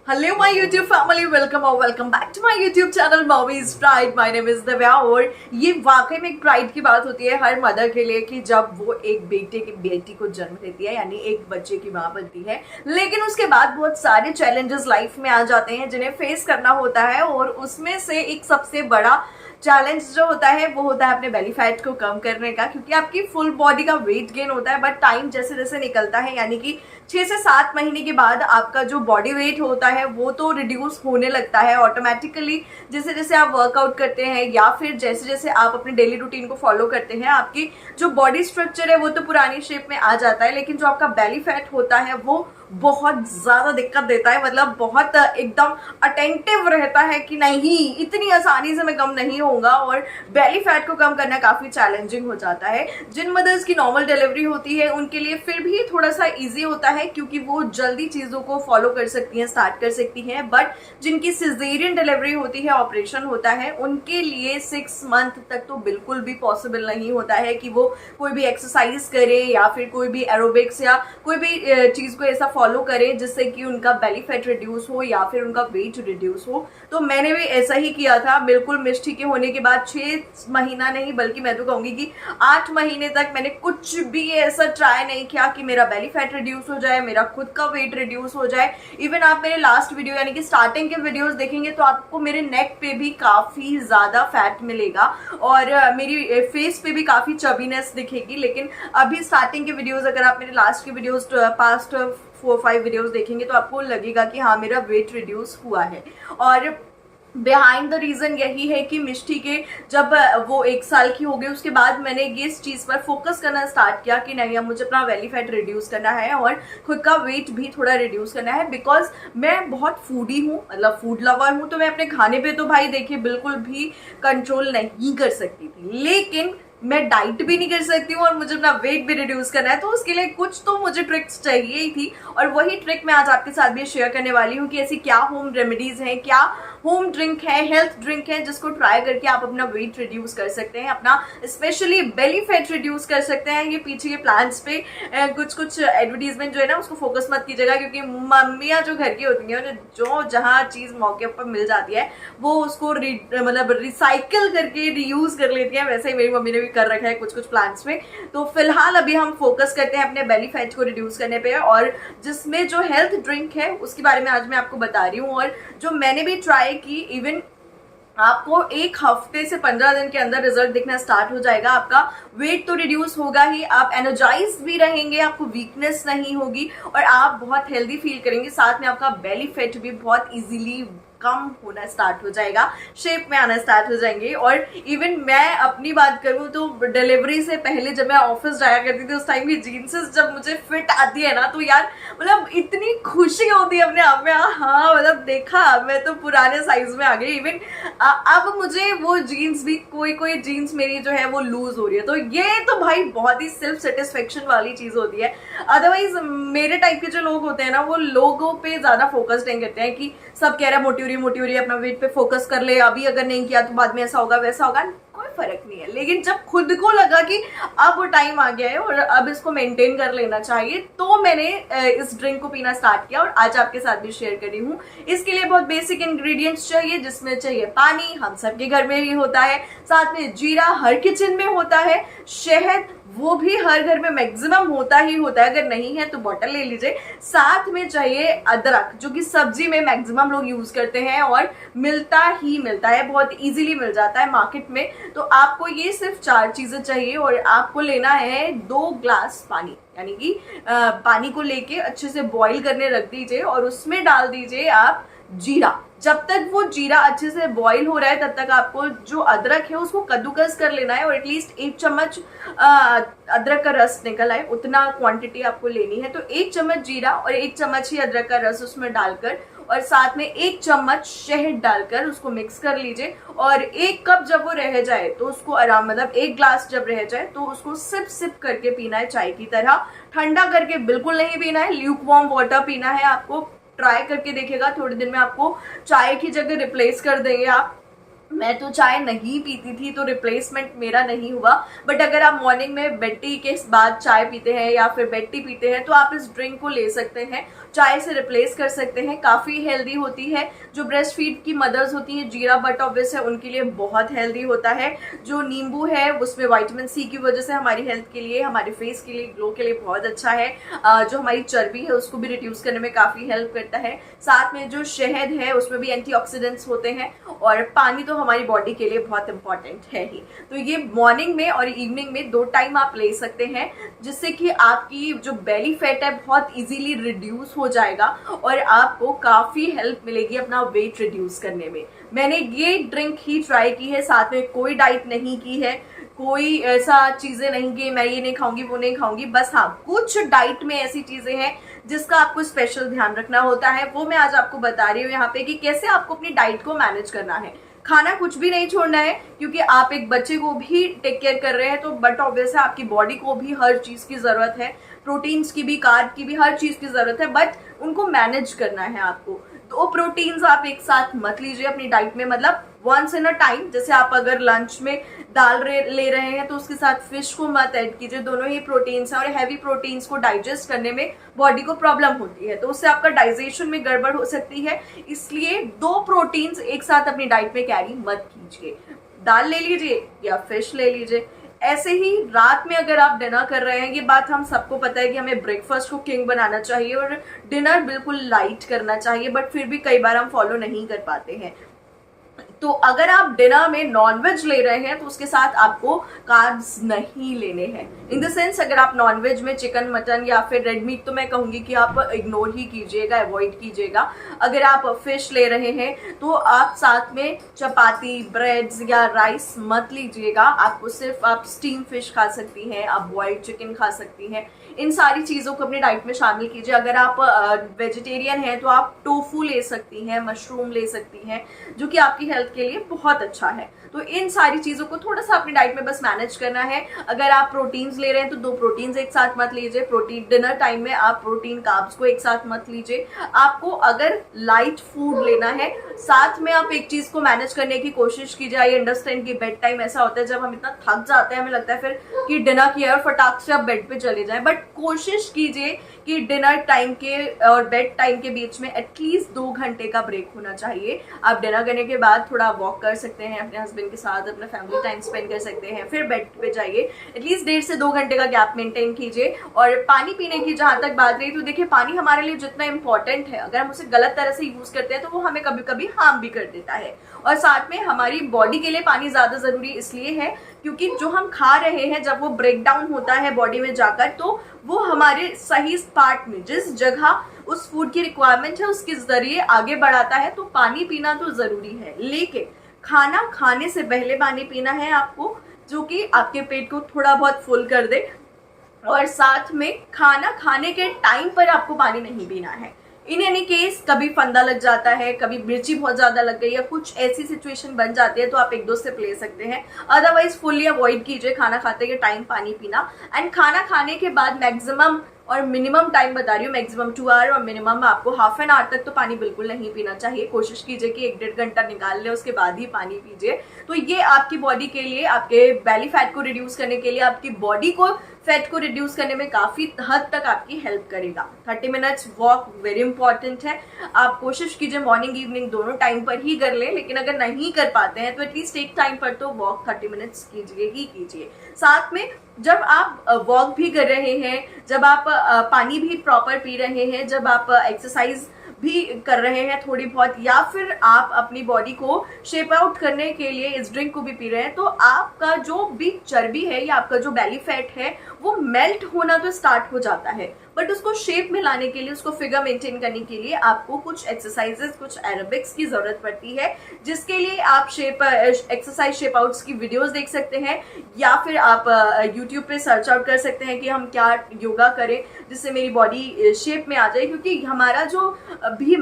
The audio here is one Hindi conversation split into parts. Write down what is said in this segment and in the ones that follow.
Hello my YouTube family, welcome और welcome back to my YouTube channel mommy's pride. My name is Divya. और ये वाकई में एक प्राइड की बात होती है हर मदर के लिए कि जब वो एक बेटी को जन्म देती है, यानी एक बच्चे की माँ बनती है। लेकिन उसके बाद बहुत सारे चैलेंजेस लाइफ में आ जाते हैं जिन्हें फेस करना होता है, और उसमें से एक सबसे बड़ा चैलेंज जो होता है वो होता है अपने बेली फैट को कम करने का, क्योंकि आपकी फुल बॉडी का वेट गेन होता है। बट टाइम जैसे जैसे निकलता है, यानी कि 6 से 7 महीने के बाद आपका जो बॉडी वेट होता है वो तो रिड्यूस होने लगता है ऑटोमेटिकली। जैसे जैसे आप वर्कआउट करते हैं या फिर जैसे जैसे आप अपने डेली रूटीन को फॉलो करते हैं, आपकी जो बॉडी स्ट्रक्चर है वो तो पुरानी शेप में आ जाता है, लेकिन जो आपका बेली फैट होता है वो बहुत ज्यादा दिक्कत देता है। मतलब बहुत एकदम अटेंटिव रहता है कि नहीं, इतनी आसानी से मैं कम नहीं होऊंगा, और बेली फैट को कम करना काफी चैलेंजिंग हो जाता है। जिन मदर्स की नॉर्मल डिलीवरी होती है उनके लिए फिर भी थोड़ा सा इजी होता है, क्योंकि वो जल्दी चीजों को फॉलो कर सकती हैं, स्टार्ट कर सकती हैं। बट जिनकी सिजेरियन डिलीवरी होती है, ऑपरेशन होता है, उनके लिए 6 मंथ तक तो बिल्कुल भी पॉसिबल नहीं होता है कि वो कोई भी एक्सरसाइज करे या फिर कोई भी एरोबिक्स या कोई भी चीज को ऐसा फॉलो करें जिससे कि उनका बेली फैट रिड्यूस हो या फिर उनका वेट रिड्यूस हो। तो मैंने भी ऐसा ही किया था। बिल्कुल मिष्टी के होने के बाद 6 महीना नहीं, बल्कि मैं तो कहूंगी कि 8 महीने तक मैंने कुछ भी ऐसा ट्राई नहीं किया कि मेरा बेली फैट रिड्यूस हो जाए, मेरा खुद का वेट रिड्यूस हो जाए। इवन आप मेरे लास्ट वीडियो यानी कि स्टार्टिंग के वीडियोस देखेंगे तो आपको मेरे नेक पे भी काफी ज्यादा फैट मिलेगा और मेरी फेस पे भी काफी चबीनेस दिखेगी। लेकिन अभी स्टार्टिंग के वीडियोस, अगर आप मेरे लास्ट के वीडियोस पास्ट 4-5 वीडियोस देखेंगे तो आपको लगेगा कि हाँ, मेरा वेट रिड्यूस हुआ है। और बिहाइंड द रीजन यही है कि मिष्टी के जब वो 1 साल की हो गई उसके बाद मैंने ये इस चीज पर फोकस करना स्टार्ट किया कि नहीं, अब मुझे अपना बेली फैट रिड्यूस करना है और खुद का वेट भी थोड़ा रिड्यूस करना है। बिकॉज मैं बहुत फूडी हूँ, मतलब फूड लवर हूँ, तो मैं अपने खाने पे तो भाई देखिए बिल्कुल भी कंट्रोल नहीं कर सकती थी, लेकिन मैं डाइट भी नहीं कर सकती हूँ और मुझे अपना वेट भी रिड्यूस करना है। तो उसके लिए कुछ तो मुझे ट्रिक्स चाहिए ही थी, और वही ट्रिक मैं आज आपके साथ भी शेयर करने वाली हूँ कि ऐसी क्या होम रेमेडीज हैं, क्या होम ड्रिंक है, हेल्थ ड्रिंक है, जिसको ट्राई करके आप अपना वेट रिड्यूस कर सकते हैं, अपना स्पेशली बेली फैट रिड्यूस कर सकते हैं। ये पीछे के प्लान्स पे कुछ एडवर्टीजमेंट जो है ना उसको फोकस मत कीजिएगा, क्योंकि मम्मियाँ जो घर की होती हैं जो जहाँ चीज मौके पर मिल जाती है वो उसको मतलब रिसाइकिल करके रीयूज कर लेती है। वैसे ही मेरी मम्मी ने भी कर रखा है कुछ प्लान्स में। तो फिलहाल अभी हम फोकस करते हैं अपने बेली फैट को रिड्यूस करने पे, और जिसमें जो हेल्थ ड्रिंक है उसके बारे में आज मैं आपको बता रही हूँ, और जो मैंने भी ट्राई की। इवन आपको 1 हफ्ते से 15 दिन के अंदर रिजल्ट दिखना स्टार्ट हो जाएगा। आपका वेट तो रिड्यूस होगा ही, आप एनर्जाइज भी रहेंगे, आपको वीकनेस नहीं होगी और आप बहुत हेल्दी फील करेंगे। साथ में आपका बेली फैट भी बहुत इजीली कम होना स्टार्ट हो जाएगा, शेप में आना स्टार्ट हो जाएंगे। और इवन मैं अपनी बात करूं तो डिलीवरी से पहले जब मैं ऑफिस जाया करती थी उस टाइम की जीन्सेस जब मुझे फिट आती है ना, तो यार मतलब इतनी खुशी होती है अपने आप में। हाँ, मतलब देखा मैं तो पुराने साइज में आ गई। इवन अब मुझे वो जीन्स भी, कोई जीन्स मेरी जो है वो लूज हो रही है, तो ये तो भाई बहुत ही सेल्फ सेटिस्फेक्शन वाली चीज होती है। अदरवाइज मेरे टाइप के जो लोग होते हैं ना, वो लोगों पे ज्यादा फोकस नहीं करते हैं कि सब कह रहा है मोटी हो रही है, अपना वेट पे फोकस कर ले, अभी अगर नहीं किया तो बाद में ऐसा होगा वैसा होगा, कोई फर्क नहीं है। लेकिन जब खुद को लगा कि अब टाइम आ गया है और अब इसको मेंटेन कर लेना चाहिए, तो मैंने इस ड्रिंक को पीना स्टार्ट किया और आज आपके साथ भी शेयर करी हूँ। इसके लिए बहुत बेसिक इंग्रेडिएंट्स चाहिए, जिसमें चाहिए पानी, हम सबके घर में ही होता है, साथ में जीरा हर किचन में होता है, शहद वो भी हर घर में मैक्सिमम होता ही होता है, अगर नहीं है तो बॉटल ले लीजिए। साथ में चाहिए अदरक, जो कि सब्जी में मैक्सिमम लोग यूज करते हैं और मिलता ही मिलता है, बहुत इजीली मिल जाता है मार्केट में। तो आपको ये सिर्फ 4 चीजें चाहिए और आपको लेना है 2 ग्लास पानी, यानी कि पानी को लेके अच्छे से बॉईल करने रख दीजिए और उसमें डाल दीजिए आप जीरा। जब तक वो जीरा अच्छे से बॉईल हो रहा है तब तक आपको जो अदरक है उसको कद्दूकस कर लेना है, और एटलीस्ट 1 चम्मच अदरक का रस निकल आए उतना क्वांटिटी आपको लेनी है। तो 1 चम्मच जीरा और 1 चम्मच ही अदरक का रस उसमें डालकर और साथ में 1 चम्मच शहद डालकर उसको मिक्स कर लीजिए। और 1 कप जब वो रह जाए तो उसको आराम, मतलब 1 ग्लास जब रह जाए तो उसको सिप सिप करके पीना है, चाय की तरह। ठंडा करके बिल्कुल नहीं पीना है, ल्यूक वार्म वाटर पीना है। आपको ट्राई करके देखिएगा, थोड़े दिन में आपको चाय की जगह रिप्लेस कर देंगे आप मैं तो चाय नहीं पीती थी तो रिप्लेसमेंट मेरा नहीं हुआ, बट अगर आप मॉर्निंग में बेड टी के बाद चाय पीते हैं या फिर बेड टी पीते हैं तो आप इस ड्रिंक को ले सकते हैं, चाय से रिप्लेस कर सकते हैं। काफ़ी हेल्दी होती है। जो ब्रेस्ट फीड की मदर्स होती हैं, जीरा बट ऑब्वियस है उनके लिए बहुत हेल्दी होता है। जो नींबू है उसमें विटामिन सी की वजह से हमारी हेल्थ के लिए, हमारे फेस के लिए, ग्लो के लिए बहुत अच्छा है। जो हमारी चर्बी है उसको भी रिड्यूस करने में काफ़ी हेल्प करता है। साथ में जो शहद है उसमें भी एंटीऑक्सीडेंट्स होते हैं, और पानी तो हमारी बॉडी के लिए बहुत इंपॉर्टेंट है ही। तो ये मॉर्निंग में और इवनिंग में 2 टाइम आप ले सकते हैं, जिससे कि आपकी जो बेली फैट है बहुत इजीली रिड्यूस हो जाएगा और आपको काफ़ी हेल्प मिलेगी अपना वेट रिड्यूस करने में। मैंने ये ड्रिंक ही ट्राई की है, साथ में कोई डाइट नहीं की है, कोई ऐसा चीज़ें नहीं कि मैं ये नहीं खाऊंगी वो नहीं खाऊंगी। बस हाँ, कुछ डाइट में ऐसी चीज़ें हैं जिसका आपको स्पेशल ध्यान रखना होता है, वो मैं आज आपको बता रही हूँ यहाँ पे कि कैसे आपको अपनी डाइट को मैनेज करना है। खाना कुछ भी नहीं छोड़ना है, क्योंकि आप एक बच्चे को भी टेक केयर कर रहे हैं, तो बट ऑब्वियस है आपकी बॉडी को भी हर चीज़ की ज़रूरत है, प्रोटीन्स की भी, कार्ब की भी, हर चीज़ की ज़रूरत है, बट उनको मैनेज करना है आपको। 2 प्रोटीन्स आप एक साथ मत लीजिए अपनी डाइट में, मतलब वंस इन अ टाइम। जैसे आप अगर लंच में दाल ले रहे हैं तो उसके साथ फिश को मत ऐड कीजिए, दोनों ही प्रोटीन्स हैं और हैवी प्रोटीन्स को डाइजेस्ट करने में बॉडी को प्रॉब्लम होती है, तो उससे आपका डाइजेशन में गड़बड़ हो सकती है। इसलिए 2 प्रोटीन्स एक साथ अपनी डाइट में कैरी मत कीजिए। दाल ले लीजिए या फिश ले लीजिए। ऐसे ही रात में अगर आप डिनर कर रहे हैं, ये बात हम सबको पता है कि हमें ब्रेकफास्ट को किंग बनाना चाहिए और डिनर बिल्कुल लाइट करना चाहिए, बट फिर भी कई बार हम फॉलो नहीं कर पाते हैं। तो अगर आप डिनर में नॉनवेज ले रहे हैं तो उसके साथ आपको कार्ब्स नहीं लेने हैं। इन द सेंस, अगर आप नॉनवेज में चिकन, मटन या फिर रेड मीट, तो मैं कहूँगी कि आप इग्नोर ही कीजिएगा, अवॉइड कीजिएगा। अगर आप फिश ले रहे हैं तो आप साथ में चपाती, ब्रेड्स या राइस मत लीजिएगा। आपको सिर्फ, आप स्टीम फिश खा सकती हैं, आप बॉइल्ड चिकन खा सकती हैं। इन सारी चीज़ों को अपनी डाइट में शामिल कीजिए। अगर आप वेजिटेरियन हैं तो आप टोफू ले सकती हैं, मशरूम ले सकती हैं, जो कि आपकी हेल्थ के लिए बहुत अच्छा है। तो इन सारी चीज़ों को थोड़ा सा अपनी डाइट में बस मैनेज करना है। अगर आप प्रोटीन्स ले रहे हैं तो 2 प्रोटीन्स एक साथ मत लीजिए। प्रोटीन डिनर टाइम में आप प्रोटीन कार्ब्स को एक साथ मत लीजिए। आपको अगर लाइट फूड लेना है, साथ में आप एक चीज़ को मैनेज करने की कोशिश कीजिए। आई अंडरस्टैंड कि बेड टाइम ऐसा होता है जब हम इतना थक जाते हैं, हमें लगता है फिर कि डिनर किया और फटाक से आप बेड पे चले जाएं, बट कोशिश कीजिए कि डिनर टाइम के और बेड टाइम के बीच में एटलीस्ट 2 घंटे का ब्रेक होना चाहिए। आप डिनर करने के बाद थोड़ा वॉक कर सकते हैं अपने हस्बैंड के साथ, अपना फैमिली टाइम स्पेंड कर सकते हैं, फिर बेड पे जाइए। एटलीस्ट 1.5 से 2 घंटे का गैप मेंटेन कीजिए। और पानी पीने की जहाँ तक बात रही, तो देखिए पानी हमारे लिए जितना इंपॉर्टेंट है, अगर हम उसे गलत तरह से यूज करते हैं तो वो हमें कभी कभी हार्म भी कर देता है। और साथ में हमारी बॉडी के लिए पानी ज़्यादा ज़रूरी इसलिए है क्योंकि जो हम खा रहे हैं जब वो ब्रेक डाउन होता है बॉडी में जाकर, तो वो हमारे सही पार्ट में, जिस जगह उस फूड की रिक्वायरमेंट है उसके जरिए आगे बढ़ाता है। तो पानी पीना तो ज़रूरी है, लेकिन खाना खाने से पहले पानी पीना है आपको, जो कि आपके पेट को थोड़ा बहुत फुल कर दे। और साथ में खाना खाने के टाइम पर आपको पानी नहीं पीना है। इन एनी केस कभी फंदा लग जाता है, कभी मिर्ची बहुत ज़्यादा लग गई या कुछ ऐसी सिचुएशन बन जाती है तो आप 1-2 सिप ले सकते हैं। अदरवाइज फुल्ली अवॉइड कीजिए खाना खाते के टाइम पानी पीना। एंड खाना खाने के बाद मैक्सिमम और मिनिमम टाइम बता रही हूँ, मैक्सिमम 2 आवर और मिनिमम आपको हाफ एन आवर तक तो पानी बिल्कुल नहीं पीना चाहिए। कोशिश कीजिए कि 1-1.5 घंटा निकाल ले, उसके बाद ही पानी पीजिए। तो ये आपकी बॉडी के लिए, आपके बेली फैट को रिड्यूस करने के लिए, आपकी बॉडी को फैट को रिड्यूस करने में काफ़ी हद तक आपकी हेल्प करेगा। 30 मिनट्स वॉक वेरी इंपॉर्टेंट है। आप कोशिश कीजिए मॉर्निंग इवनिंग दोनों टाइम पर ही कर लें, लेकिन अगर नहीं कर पाते हैं तो एटलीस्ट एक टाइम पर तो वॉक 30 मिनट्स कीजिए ही कीजिए। साथ में जब आप वॉक भी कर रहे हैं, जब आप पानी भी प्रॉपर पी रहे हैं, जब आप एक्सरसाइज भी कर रहे हैं थोड़ी बहुत, या फिर आप अपनी बॉडी को शेप आउट करने के लिए इस ड्रिंक को भी पी रहे हैं, तो आपका जो भी चर्बी है या आपका जो बेली फैट है वो मेल्ट होना तो स्टार्ट हो जाता है, बट उसको शेप में लाने के लिए, उसको फिगर मेंटेन करने के लिए आपको कुछ एक्सरसाइजेस, कुछ एरोबिक्स की जरूरत पड़ती है, जिसके लिए आप एक्सरसाइज शेप आउट्स की वीडियोस देख सकते हैं, या फिर आप यूट्यूब पे सर्च आउट कर सकते हैं कि हम क्या योगा करें जिससे मेरी बॉडी शेप में आ जाए। क्योंकि हमारा जो भी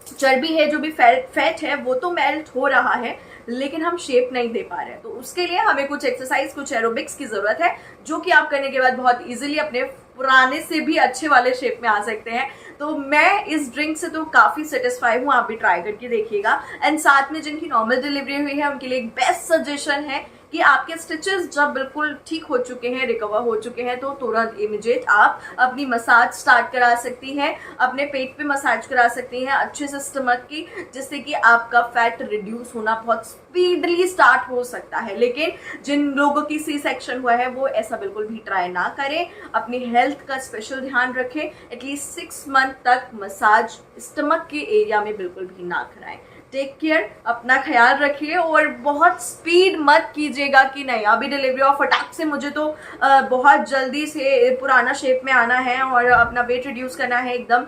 चर्बी है, जो भी फैट है, वो तो मेल्ट हो रहा है, लेकिन हम शेप नहीं दे पा रहे हैं। तो उसके लिए हमें कुछ एक्सरसाइज, कुछ एरोबिक्स की जरूरत है, जो कि आप करने के बाद बहुत इजीली अपने पुराने से भी अच्छे वाले शेप में आ सकते हैं। तो मैं इस ड्रिंक से तो काफी सेटिस्फाई हूँ, आप भी ट्राई करके देखिएगा। एंड साथ में जिनकी नॉर्मल डिलीवरी हुई है उनके लिए एक बेस्ट सजेशन है कि आपके स्टिचेस जब बिल्कुल ठीक हो चुके हैं, रिकवर हो चुके हैं, तो तुरंत इमीडिएट आप अपनी मसाज स्टार्ट करा सकती हैं, अपने पेट पे मसाज करा सकती हैं अच्छे से स्टमक की, जिससे कि आपका फैट रिड्यूस होना बहुत स्पीडली स्टार्ट हो सकता है। लेकिन जिन लोगों की सी सेक्शन हुआ है वो ऐसा बिल्कुल भी ट्राई ना करें, अपनी हेल्थ का स्पेशल ध्यान रखें, एटलीस्ट 6 मंथ तक मसाज स्टमक के एरिया में बिल्कुल भी ना कराएं। टेक केयर, अपना ख्याल रखिए और बहुत स्पीड मत कीजिएगा कि नहीं अभी डिलीवरी और फटाक से मुझे तो बहुत जल्दी से पुराना शेप में आना है और अपना वेट रिड्यूस करना है, एकदम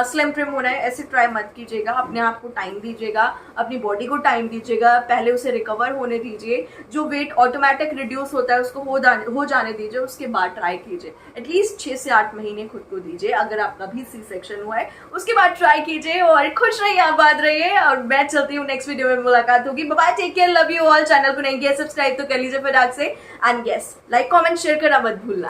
स्लिम ट्रिम होना है, ऐसे ट्राई मत कीजिएगा। अपने आप को टाइम दीजिएगा, अपनी बॉडी को टाइम दीजिएगा, पहले उसे रिकवर होने दीजिए, जो वेट ऑटोमेटिक रिड्यूस होता है उसको हो जाने दीजिए, उसके बाद ट्राई कीजिए। एटलीस्ट 6 से 8 महीने खुद को दीजिए, अगर आपका भी सी सेक्शन हुआ है उसके बाद ट्राई कीजिए और खुश रहिए, आबाद रहिए। और मैं चलती हूँ, नेक्स्ट वीडियो में मुलाकात होगी। Bye bye, take care, love you all. Channel को नहीं किया सब्सक्राइब तो कर लीजिए फटाक से। And yes, like comment share करना मत भूलना।